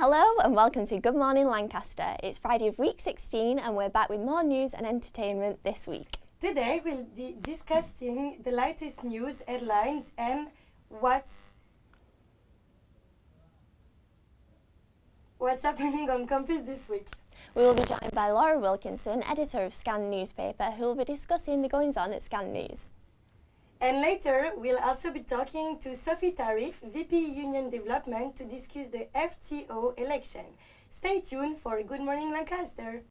Hello and welcome to Good Morning Lancaster. It's Friday of week 16 and we're back with more news and entertainment this week. Today we'll be discussing the latest news, headlines and what's happening on campus this week. We will be joined by Laura Wilkinson, editor of Scan newspaper, who will be discussing the goings-on at Scan News. And later we'll also be talking to Sophie Tarif, VP Union Development, to discuss the FTO election. Stay tuned for Good Morning Lancaster.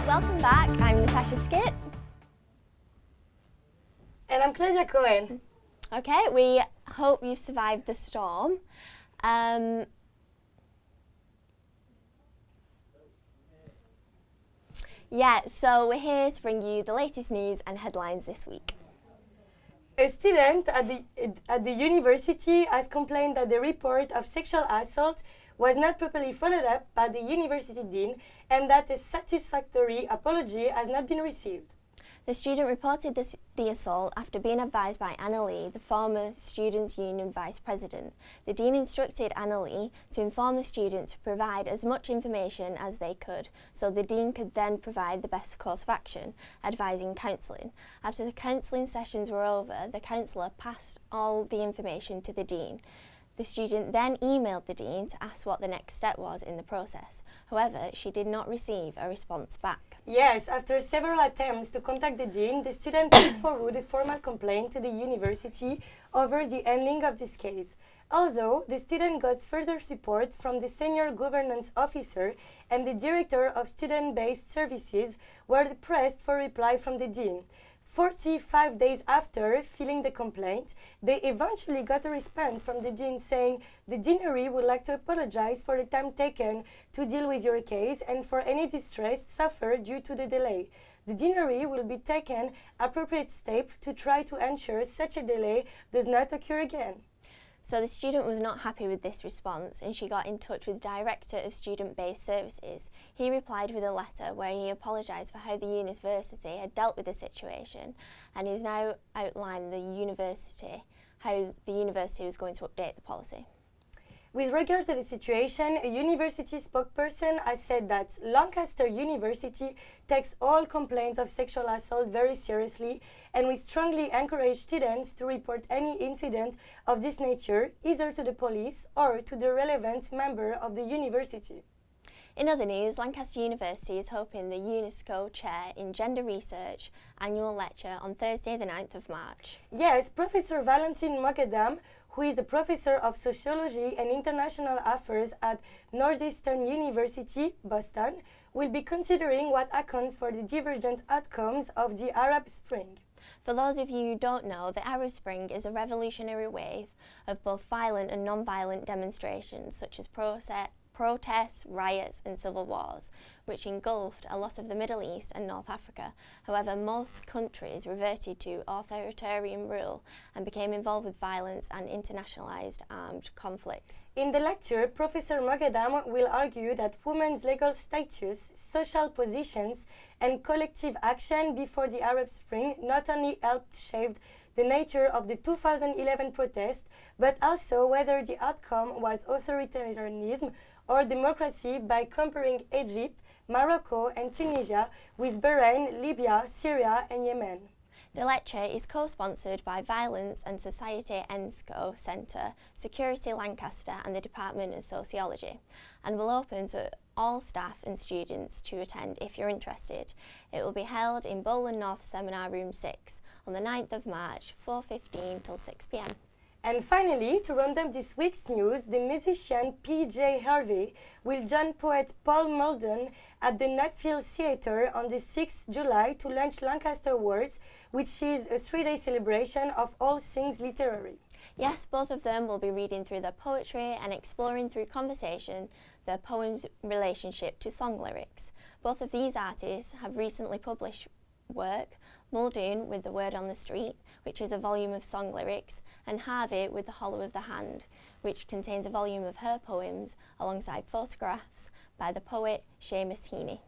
Welcome back, I'm Natasha Skip. And I'm Claudia Cohen. Okay, we hope you've survived the storm. So we're here to bring you the latest news and headlines this week. A student at the university has complained that the report of sexual assault was not properly followed up by the university dean and that a satisfactory apology has not been received. The student reported the assault after being advised by Anna Lee, the former Students' Union Vice President. The dean instructed Anna Lee to inform the student to provide as much information as they could, so the dean could then provide the best course of action, advising counselling. After the counselling sessions were over, the counsellor passed all the information to the dean. The student then emailed the dean to ask what the next step was in the process. However, she did not receive a response back. Yes, after several attempts to contact the dean, the student put forward a formal complaint to the university over the handling of this case. Although the student got further support from the senior governance officer and the director of student-based services were pressed for reply from the dean. 45 days after filing the complaint, they eventually got a response from the dean saying the deanery would like to apologize for the time taken to deal with your case and for any distress suffered due to the delay. The deanery will be taking appropriate steps to try to ensure such a delay does not occur again. So the student was not happy with this response and she got in touch with the Director of Student-Based Services. He replied with a letter where he apologised for how the university had dealt with the situation and he's now outlined how the university was going to update the policy. With regard to the situation, a university spokesperson has said that Lancaster University takes all complaints of sexual assault very seriously, and we strongly encourage students to report any incident of this nature either to the police or to the relevant member of the university. In other news, Lancaster University is hoping the UNESCO Chair in Gender Research annual lecture on Thursday the 9th of March. Yes, Professor Valentin Mogadam, who is the professor of Sociology and International Affairs at Northeastern University, Boston, will be considering what accounts for the divergent outcomes of the Arab Spring. For those of you who don't know, the Arab Spring is a revolutionary wave of both violent and non-violent demonstrations such as protests, riots and civil wars, which engulfed a lot of the Middle East and North Africa. However, most countries reverted to authoritarian rule and became involved with violence and internationalized armed conflicts. In the lecture, Professor Mogadam will argue that women's legal status, social positions and collective action before the Arab Spring not only helped shape the nature of the 2011 protest, but also whether the outcome was authoritarianism or democracy by comparing Egypt, Morocco and Tunisia with Bahrain, Libya, Syria and Yemen. The lecture is co-sponsored by Violence and Society ENSCO Centre, Security Lancaster and the Department of Sociology, and will open to all staff and students to attend if you're interested. It will be held in Bowland North Seminar Room 6 on the 9th of March, 4:15 till 6 p.m. And finally, to round up this week's news, the musician P.J. Harvey will join poet Paul Muldoon at the Nutfield Theatre on the 6th July to launch Lancaster Awards, which is a 3-day celebration of all things literary. Yes, both of them will be reading through their poetry and exploring through conversation their poems' relationship to song lyrics. Both of these artists have recently published work, Muldoon with The Word on the Street, which is a volume of song lyrics, and Harvey with The Hollow of the Hand, which contains a volume of her poems alongside photographs by the poet Seamus Heaney.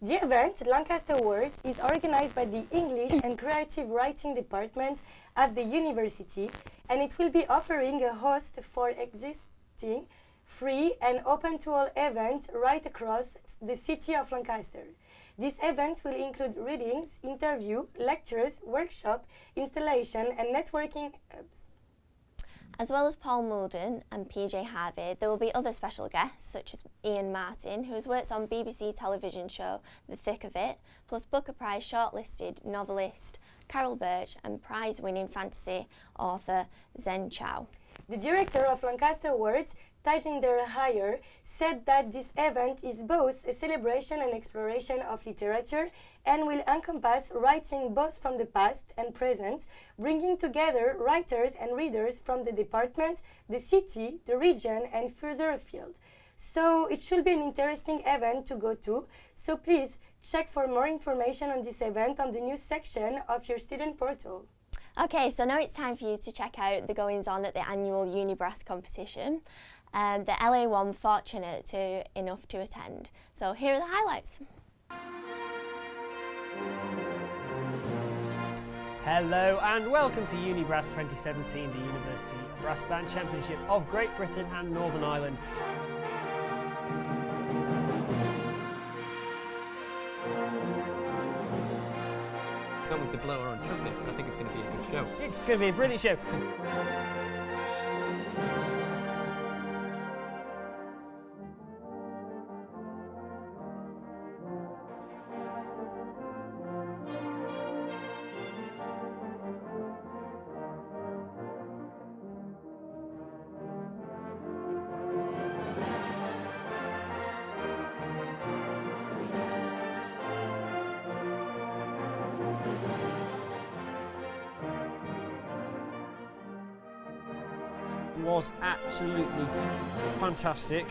The event, Lancaster Awards, is organized by the English and Creative Writing Department at the university, and it will be offering a host for existing, free and open to all events right across the city of Lancaster. These events will include readings, interviews, lectures, workshops, installation and networking hubs. As well as Paul Muldoon and PJ Harvey, there will be other special guests such as Ian Martin, who has worked on BBC television show The Thick of It, plus Booker Prize shortlisted novelist Carol Birch and prize-winning fantasy author Zen Chow. The director of Lancaster Awards, Tajinder Iyer, said that this event is both a celebration and exploration of literature and will encompass writing both from the past and present, bringing together writers and readers from the department, the city, the region, and further afield. So it should be an interesting event to go to, so please check for more information on this event on the news section of your student portal. Okay, so now it's time for you to check out the goings-on at the annual Unibrass competition. The LA one fortunate enough to attend. So here are the highlights. Hello and welcome to Unibrass 2017, the University Brass Band Championship of Great Britain and Northern Ireland. Don't want to blow our own trumpet, but I think it's going to be a good show. It's going to be a brilliant show. Was absolutely fantastic.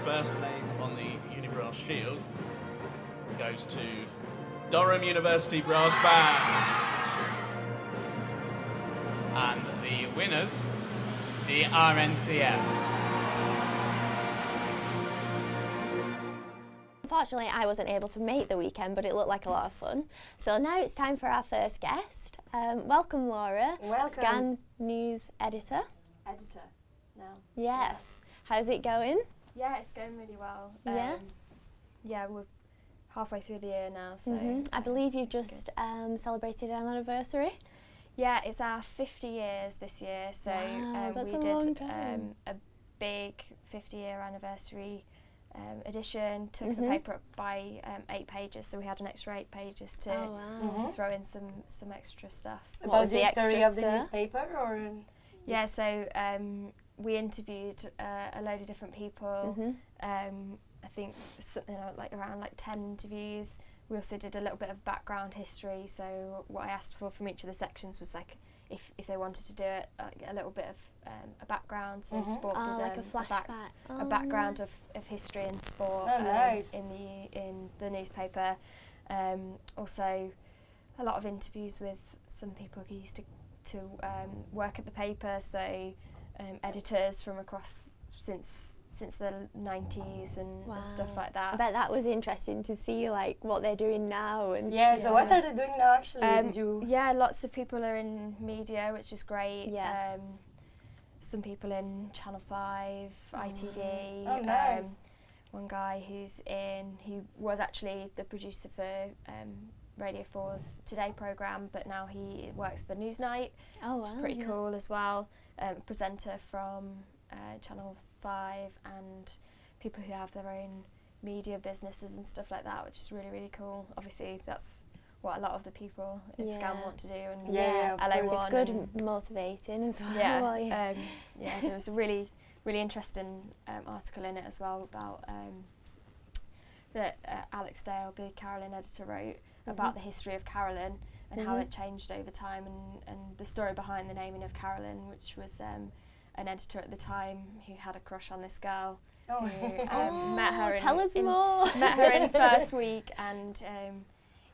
First name on the Unibrass Shield goes to Durham University Brass Band. And the winners the RNCM. Unfortunately, I wasn't able to make the weekend, but it looked like a lot of fun. So now it's time for our first guest. Welcome, Laura. Welcome. Scan News Editor. Editor now. Yes. How's it going? Yeah, it's going really well. Yeah? Yeah, we're halfway through the year now, so. I believe you've just celebrated an anniversary. Yeah, it's our 50 years this year, so Wow, that's we a did long time. a big 50-year anniversary edition. Took the paper up by 8 pages, so we had an extra 8 pages to Oh, wow. to throw in some extra stuff. What About was the the history extra of the stuff? newspaper, or Yeah, so we interviewed a load of different people. I think something like around 10 interviews. We also did a little bit of background history. So what I asked for from each of the sections was like if they wanted to do it, a little bit of a background. So sport did like a flashback. a background of history and sport nice. in the newspaper. Also, a lot of interviews with some people who used to work at the paper. So editors from across since the 90s and stuff like that. I bet that was interesting to see like what they're doing now. And so what are they doing now actually? Did you? Yeah, lots of people are in media, which is great. Yeah. Some people in Channel 5, ITV. Oh, nice. One guy who was actually the producer for Radio 4's Today programme, but now he works for Newsnight, which is pretty cool as well. Presenter from Channel 5 and people who have their own media businesses and stuff like that, which is really, really cool. Obviously, that's what a lot of the people in SCAM want to do, and of LA1. course. It's good motivating as well. Yeah, there was a really, really interesting article in it as well about that Alex Dale, the Carolyn editor, wrote about the history of Carolyn and how it changed over time, and the story behind the naming of Carolyn, which was an editor at the time who had a crush on this girl. Who met her Tell us more. Met her in first week, and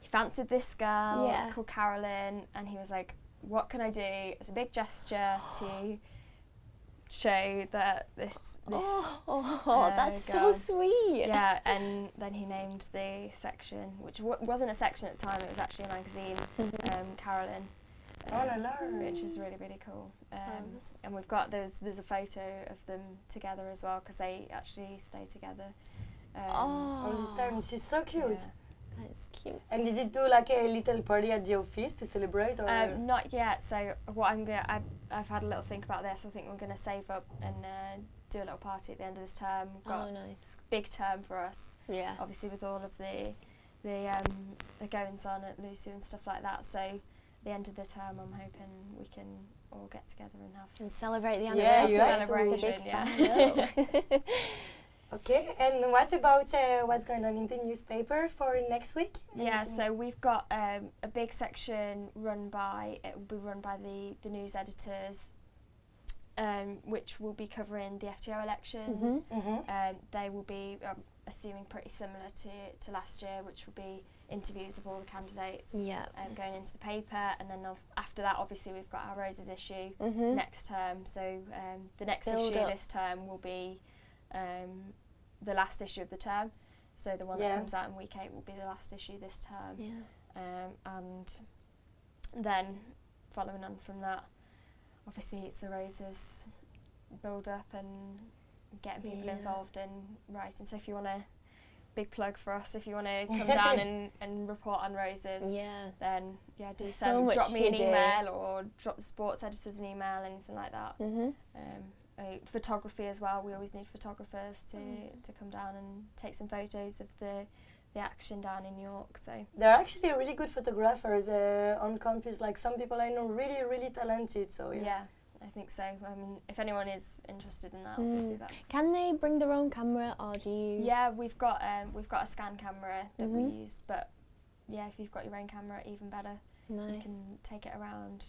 he fancied this girl called Carolyn, and he was like, what can I do as a big gesture to show that this that's girl. so sweet. Yeah, and then he named the section, which wasn't a section at the time, it was actually a magazine, Carolyn. Which is really, really cool. And we've got there's a photo of them together as well, because they actually stay together. All this time. This is so cute. Yeah. That's cute. And did you do like a little party at the office to celebrate? Or? Not yet. So what I've had a little think about this. I think we're going to save up and do a little party at the end of this term. We've got nice. Big term for us. Yeah. Obviously with all of the goings on at Lucy and stuff like that. So the end of the term, I'm hoping we can all get together and have And celebrate the Yeah, anniversary. you have to. celebration. Yeah. Okay, and what about what's going on in the newspaper for next week? Yeah, so we've got a big section it will be run by the news editors, which will be covering the FTO elections. They will be, assuming pretty similar to last year, which will be interviews of all the candidates going into the paper, and then after that obviously we've got our Roses issue next term, so the next issue this term will be the last issue of the term, so the one that comes out in week 8 will be the last issue this term. And then following on from that, obviously it's the Roses build up and getting people involved in writing. So if you want to, big plug for us, if you want to come down and report on Roses, then do so. Drop me an email or drop the sports editors an email, anything like that. Photography as well, we always need photographers to come down and take some photos of the action down in York. So there are actually really good photographers on campus, like some people I know really, really talented, so yeah, I think so. I mean, if anyone is interested in that, obviously that's... Can they bring their own camera, or do you... Yeah, we've got a scan camera that we use, but yeah, if you've got your own camera, even better. Nice. You can take it around,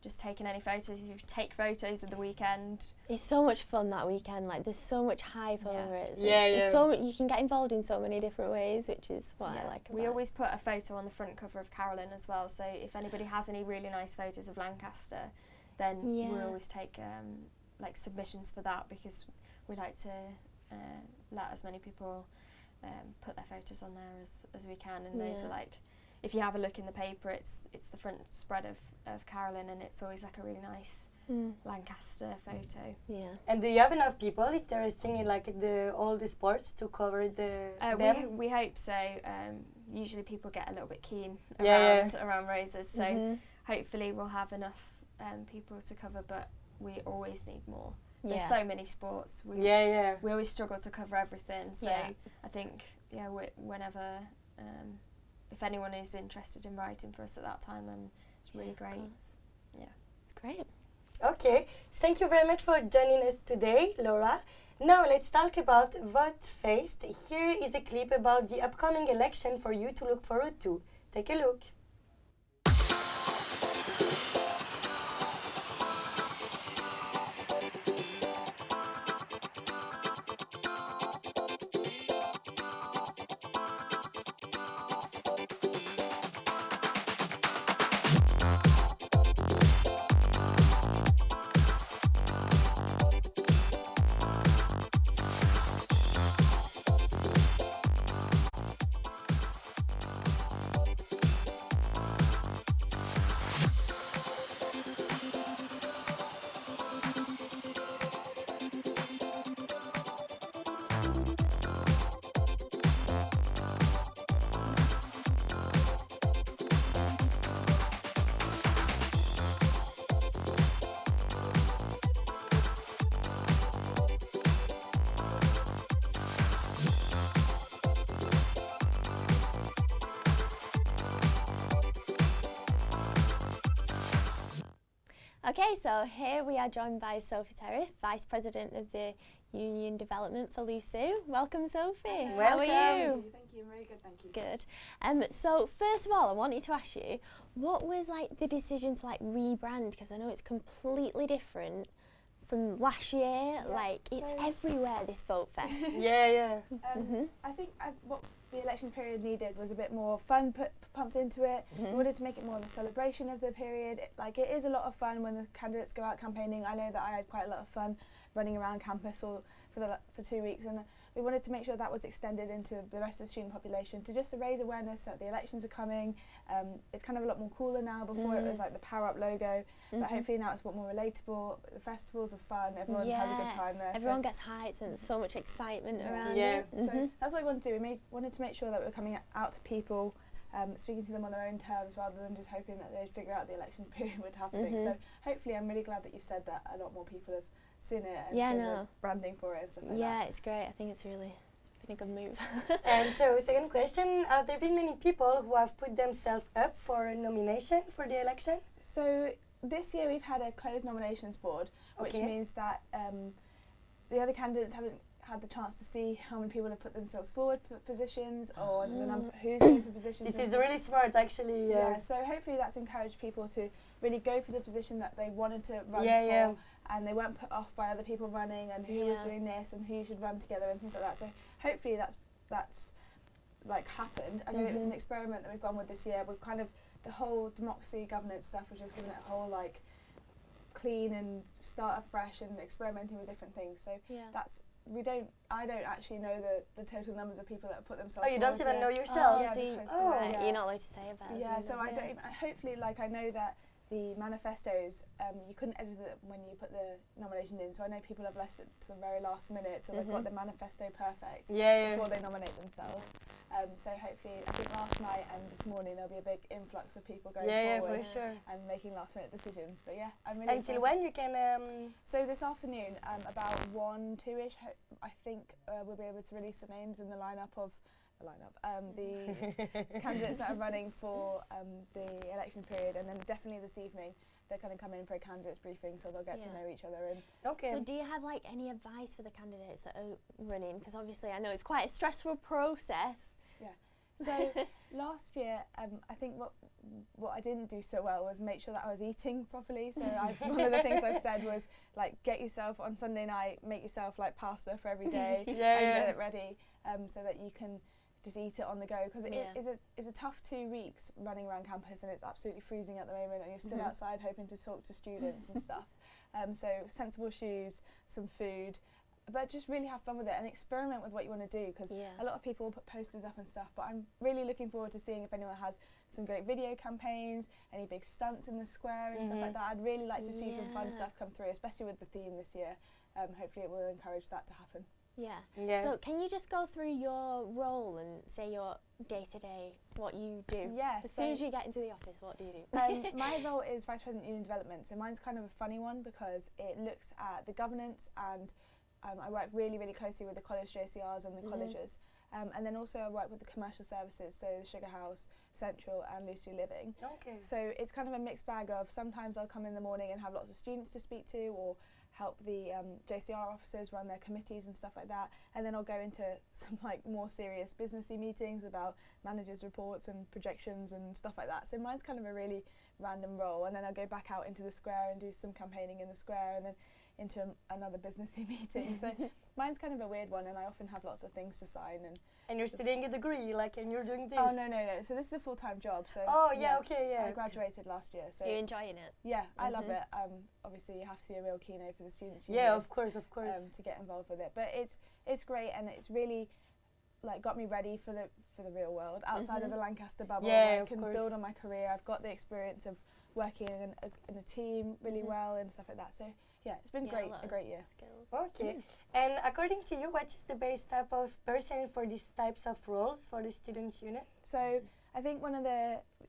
just taking any photos. If you take photos of the weekend... It's so much fun that weekend, like there's so much hype over it. So Yeah, it's so you can get involved in so many different ways, which is what I like about We it. always put a photo on the front cover of Carolyn as well, so if anybody has any really nice photos of Lancaster, then we'll always take like submissions for that, because we like to let as many people put their photos on there as we can, and those are like, if you have a look in the paper, it's the front spread of Carolyn, and it's always like a really nice Lancaster photo. Yeah. And do you have enough people interested in like all the sports to cover them? We hope so. Usually people get a little bit keen around roses, so hopefully we'll have enough people to cover, but we always need more. There's so many sports. We always struggle to cover everything, so I think whenever if anyone is interested in writing for us at that time, then it's really great. Yeah, it's great. Okay, thank you very much for joining us today, Laura. Now let's talk about Vote Fest. Here is a clip about the upcoming election for you to look forward to. Take a look. Okay, so here we are joined by Sophie Terry, Vice President of the Union Development for LUSU. Welcome, Sophie. How are you? Thank you. I'm really good, thank you. Good. So first of all, I wanted to ask you, what was like the decision to like rebrand? Because I know it's completely different from last year. Like it's everywhere, this Vote Fest. I think what the election period needed was a bit more fun pumped into it. We wanted to make it more of a celebration of the period. It is a lot of fun when the candidates go out campaigning. I know that I had quite a lot of fun running around campus for 2 weeks, and we wanted to make sure that was extended into the rest of the student population to just to raise awareness that the elections are coming. It's kind of a lot more cooler now. Before it was like the Power Up logo, but hopefully now it's a lot more relatable. The festivals are fun, everyone has a good time there. Everyone gets hyped and so much excitement around it. So that's what we wanted to do. We wanted to make sure that we were coming out to people, speaking to them on their own terms rather than just hoping that they'd figure out the election period would happen. So hopefully I'm really glad that you've said that a lot more people have seen it and seen the branding for it and stuff like that. It's great. I think it's really been a good move. And so second question, have there been many people who have put themselves up for a nomination for the election? So this year we've had a closed nominations board, which means that the other candidates haven't had the chance to see how many people have put themselves forward for positions or the number who's going for positions. This is really smart, actually. So hopefully that's encouraged people to really go for the position that they wanted to run for, and they weren't put off by other people running and who was doing this and who should run together and things like that. So hopefully that's like happened. I know it was an experiment that we've gone with this year. We've kind of the whole democracy governance stuff, which has given it a whole like clean and start afresh and experimenting with different things. So that's I don't actually know the total numbers of people that have put themselves. Oh, you don't even know yourself. You're not allowed to say about it. Yeah, so I don't. Hopefully, like I know that the manifestos, you couldn't edit it when you put the nomination in. So I know people have left it to the very last minute, so they've got the manifesto perfect before they nominate themselves. So hopefully, I think last night and this morning there'll be a big influx of people going forward and making last minute decisions. But yeah, I'm really until when you can. So this afternoon, about 1, 2ish, I think we'll be able to release the names and the lineup of the candidates that are running for the elections period, and then definitely this evening they're going to come in for a candidates briefing, so they'll get to know each other. And So do you have like any advice for the candidates that are running? Because obviously I know it's quite a stressful process. So last year, I think what I didn't do so well was make sure that I was eating properly. So one of the things I've said was like get yourself on Sunday night, make yourself like pasta for every day and get it ready, so that you can just eat it on the go, because Yeah. it's a tough 2 weeks running around campus, and it's absolutely freezing at the moment, and you're still outside hoping to talk to students and stuff. So sensible shoes, some food, but just really have fun with it and experiment with what you want to do, because Yeah. a lot of people put posters up and stuff, but I'm really looking forward to seeing if anyone has some great video campaigns, any big stunts in the square and stuff like that. I'd really like to see some fun Yeah. stuff come through, especially with the theme this year. Hopefully it will encourage that to happen. Yeah. Yeah. So can you just go through your role and say your day-to-day, what you do? Yeah, As so- soon as you get into the office, what do you do? My role is Vice President Union Development, so mine's kind of a funny one because it looks at the governance, and I work really, really closely with the college JCRs and the colleges. And then also I work with the commercial services, so the Sugar House, Central and Lucy Living. Okay. So it's kind of a mixed bag of, sometimes I'll come in the morning and have lots of students to speak to, or help the JCR officers run their committees and stuff like that, and then I'll go into some like more serious businessy meetings about managers' reports and projections and stuff like that. So mine's kind of a really random role, and then I'll go back out into the square and do some campaigning in the square, and then into another businessy meeting. So mine's kind of a weird one, and I often have lots of things to sign. And you're studying a degree, like, and you're doing this. Oh no. So this is a full-time job. So Oh, yeah, okay, yeah. I graduated last year, so Are you enjoying it? yeah, I love it. Obviously, you have to be a real keynote for the students. Yeah, union, of course. to get involved with it. But it's great, and it's really like got me ready for the real world outside of the Lancaster bubble. Yeah, I of can course. build on my career. I've got the experience of working in a team really well and stuff like that. So yeah, it's been great, lot a of great year. Skills. Okay. And according to you, what is the best type of person for these types of roles for the students' union? So I think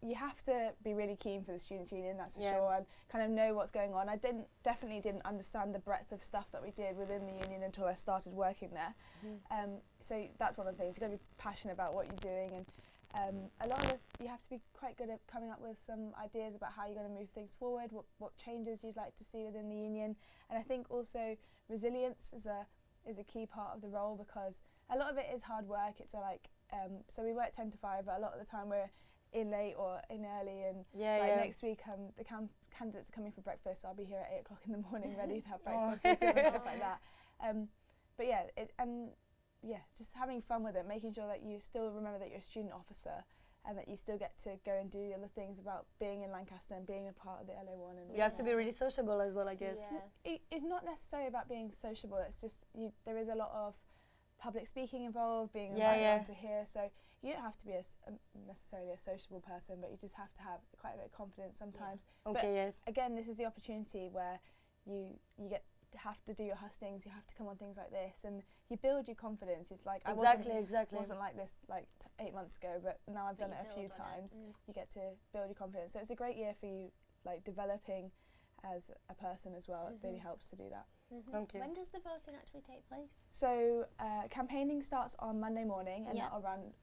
you have to be really keen for the Students' Union, that's for Yeah. sure, and kind of know what's going on. I definitely didn't understand the breadth of stuff that we did within the union until I started working there. So that's one of the things. You've got to be passionate about what you're doing, and you have to be quite good at coming up with some ideas about how you're going to move things forward, what changes you'd like to see within the union. And I think also resilience is a key part of the role, because a lot of it is hard work. It's so we work 10 to 5, but a lot of the time we're in late or in early, and next week the candidates are coming for breakfast. I'll be here at 8 o'clock in the morning ready to have breakfast with them and stuff like that. But yeah, just having fun with it, making sure that you still remember that you're a student officer, and that you still get to go and do other things about being in Lancaster and being a part of the LA1. And You have to be really sociable as well, I guess. Yeah. it's not necessarily about being sociable. It's just there is a lot of public speaking involved, being invited on to hear. So you don't have to be necessarily a sociable person, but you just have to have quite a bit of confidence sometimes. Okay, yeah. Again, this is the opportunity where you have to do your hustings. You have to come on things like this, and you build your confidence. It's like Exactly. wasn't like this like 8 months ago, but now I've done it a few times. You get to build your confidence. So it's a great year for you, like developing as a person as well. It really helps to do that. Okay. When does the voting actually take place? So campaigning starts on Monday morning, and Yeah. that'll run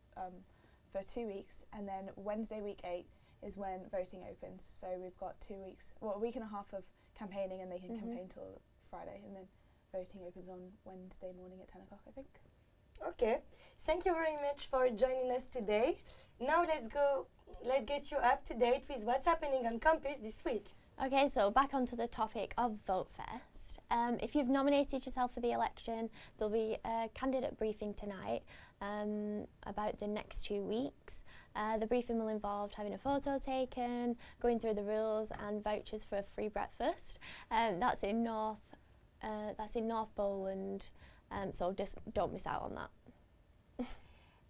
for 2 weeks, and then Wednesday week 8 is when voting opens. So we've got 2 weeks, a week and a half of campaigning, and they can campaign till Friday, and then voting opens on Wednesday morning at 10 o'clock, I think. Okay. Thank you very much for joining us today. Now let's get you up to date with what's happening on campus this week. Okay, so back onto the topic of Vote Fest. If you've nominated yourself for the election, there'll be a candidate briefing tonight about the next 2 weeks. The briefing will involve having a photo taken, going through the rules, and vouchers for a free breakfast. That's in North Bowland, so just don't miss out on that.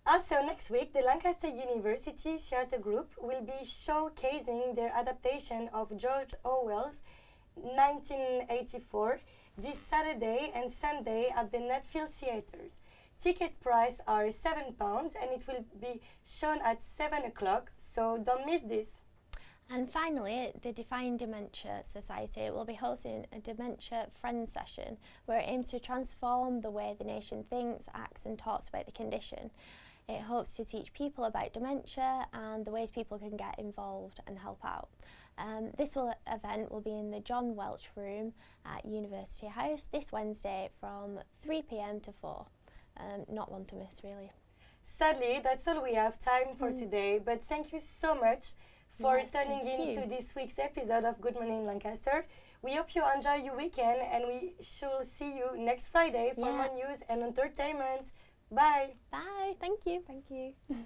Also, next week, the Lancaster University Theatre Group will be showcasing their adaptation of George Orwell's 1984 this Saturday and Sunday at the Netfield Theatres. Ticket price are £7, and it will be shown at 7 o'clock, so don't miss this. And finally, the Defying Dementia Society will be hosting a Dementia Friends session where it aims to transform the way the nation thinks, acts and talks about the condition. It hopes to teach people about dementia and the ways people can get involved and help out. This event will be in the John Welch Room at University House this Wednesday from 3 p.m. to 4. Not one to miss, really. Sadly, that's all we have time for today, but thank you so much for tuning in to this week's episode of Good Morning Lancaster. We hope you enjoy your weekend, and we shall see you next Friday for more news and entertainment. Bye. Bye. Thank you. Thank you.